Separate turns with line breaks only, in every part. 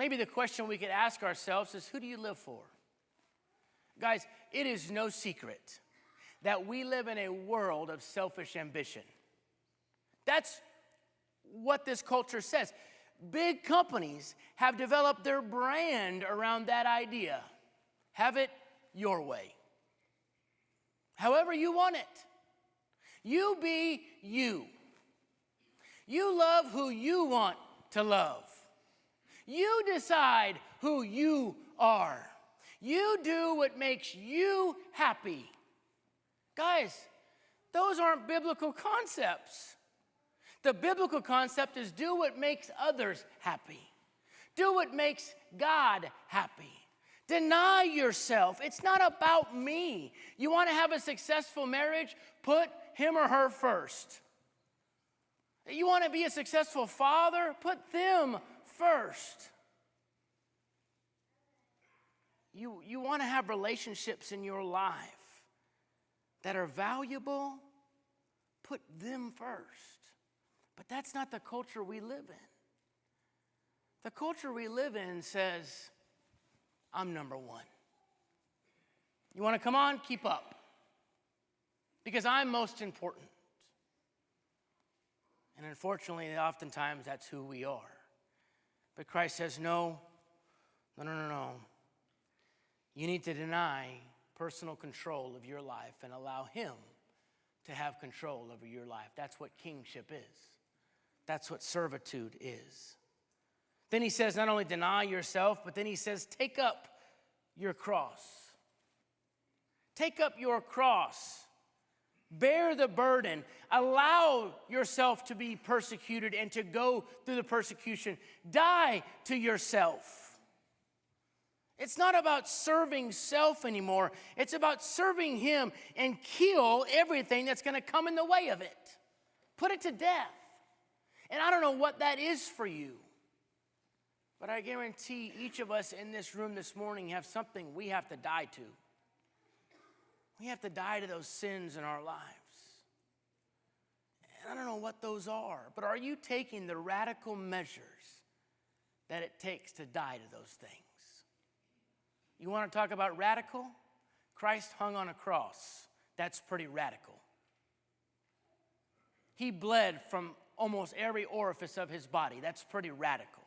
Maybe the question we could ask ourselves is, who do you live for? Guys, it is no secret that we live in a world of selfish ambition. That's what this culture says. Big companies have developed their brand around that idea. Have it your way. However you want it. You be you. You love who you want to love. You decide who you are. You do what makes you happy. Guys, those aren't biblical concepts. The biblical concept is do what makes others happy. Do what makes God happy. Deny yourself. It's not about me. You want to have a successful marriage? Put him or her first. You want to be a successful father? Put them first. You want to have relationships in your life that are valuable? Put them first. But that's not the culture we live in. The culture we live in says, I'm number one. You want to come on? Keep up. Because I'm most important. And unfortunately, oftentimes that's who we are. But Christ says, no. You need to deny personal control of your life and allow him to have control over your life. That's what kingship is. That's what servitude is. Then he says, not only deny yourself, but then he says, take up your cross. Take up your cross. Bear the burden. Allow yourself to be persecuted and to go through the persecution. Die to yourself. It's not about serving self anymore. It's about serving him and kill everything that's going to come in the way of it. Put it to death. And I don't know what that is for you. But I guarantee each of us in this room this morning have something we have to die to. We have to die to those sins in our lives. And I don't know what those are, but are you taking the radical measures that it takes to die to those things? You want to talk about radical? Christ hung on a cross. That's pretty radical. He bled from almost every orifice of his body. That's pretty radical.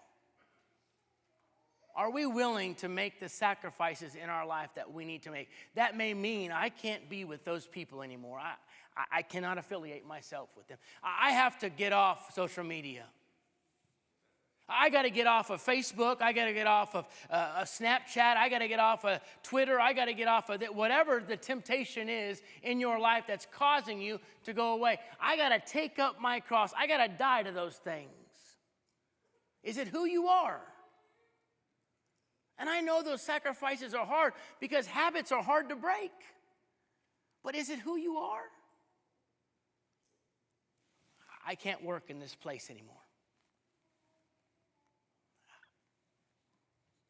Are we willing to make the sacrifices in our life that we need to make? That may mean I can't be with those people anymore. I cannot affiliate myself with them. I have to get off social media. I got to get off of Facebook. I got to get off of Snapchat. I got to get off of Twitter. I got to get off of whatever the temptation is in your life that's causing you to go away. I got to take up my cross. I got to die to those things. Is it who you are? And I know those sacrifices are hard because habits are hard to break. But is it who you are? I can't work in this place anymore.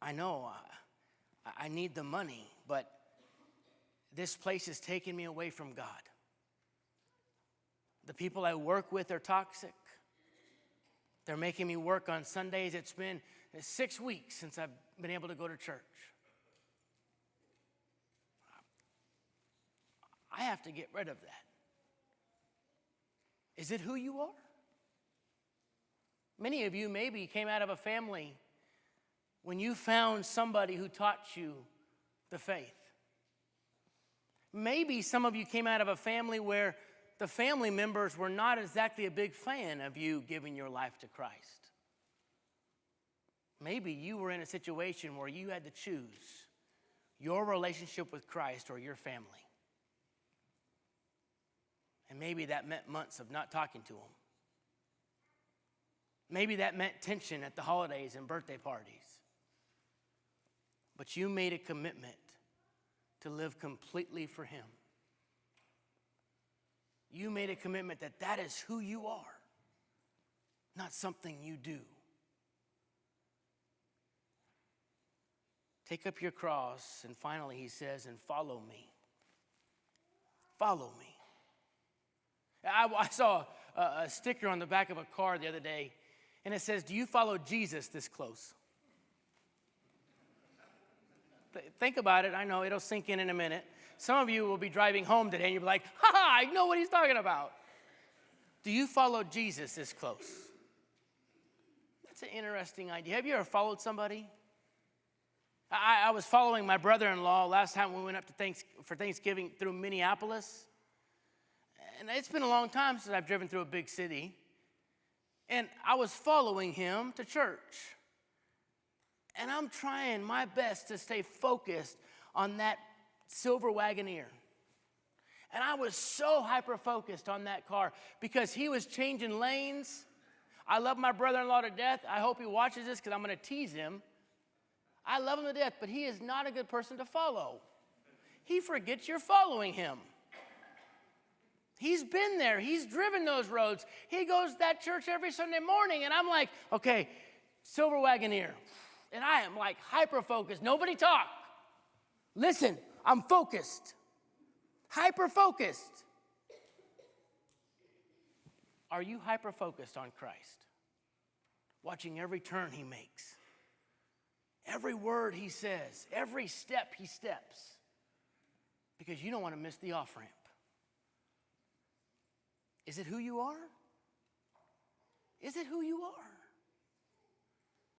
I know I need the money, but this place is taking me away from God. The people I work with are toxic. They're making me work on Sundays. It's been 6 weeks since I've been able to go to church. I have to get rid of that. Is it who you are? Many of you maybe came out of a family when you found somebody who taught you the faith. Maybe some of you came out of a family where the family members were not exactly a big fan of you giving your life to Christ. Maybe you were in a situation where you had to choose your relationship with Christ or your family. And maybe that meant months of not talking to him. Maybe that meant tension at the holidays and birthday parties. But you made a commitment to live completely for him. You made a commitment that that is who you are, not something you do. Take up your cross, and finally he says, and follow me. Follow me. I saw a sticker on the back of a car the other day, and it says, do you follow Jesus this close? Think about it. I know it'll sink in a minute. Some of you will be driving home today and you'll be like, ha ha, I know what he's talking about. Do you follow Jesus this close? That's an interesting idea. Have you ever followed somebody? I was following my brother-in-law last time we went up to for Thanksgiving through Minneapolis. And it's been a long time since I've driven through a big city. And I was following him to church. And I'm trying my best to stay focused on that silver Wagoneer. And I was so hyper-focused on that car because he was changing lanes. I love my brother-in-law to death. I hope he watches this because I'm going to tease him. I love him to death, but he is not a good person to follow. He forgets you're following him. He's been there. He's driven those roads. He goes to that church every Sunday morning, and I'm like, okay, silver Wagoneer. And I am like hyper-focused. Nobody talk. Listen, I'm focused. Hyper-focused. Are you hyper-focused on Christ? Watching every turn he makes. Every word he says. Every step he steps. Because you don't want to miss the off-ramp. Is it who you are? Is it who you are?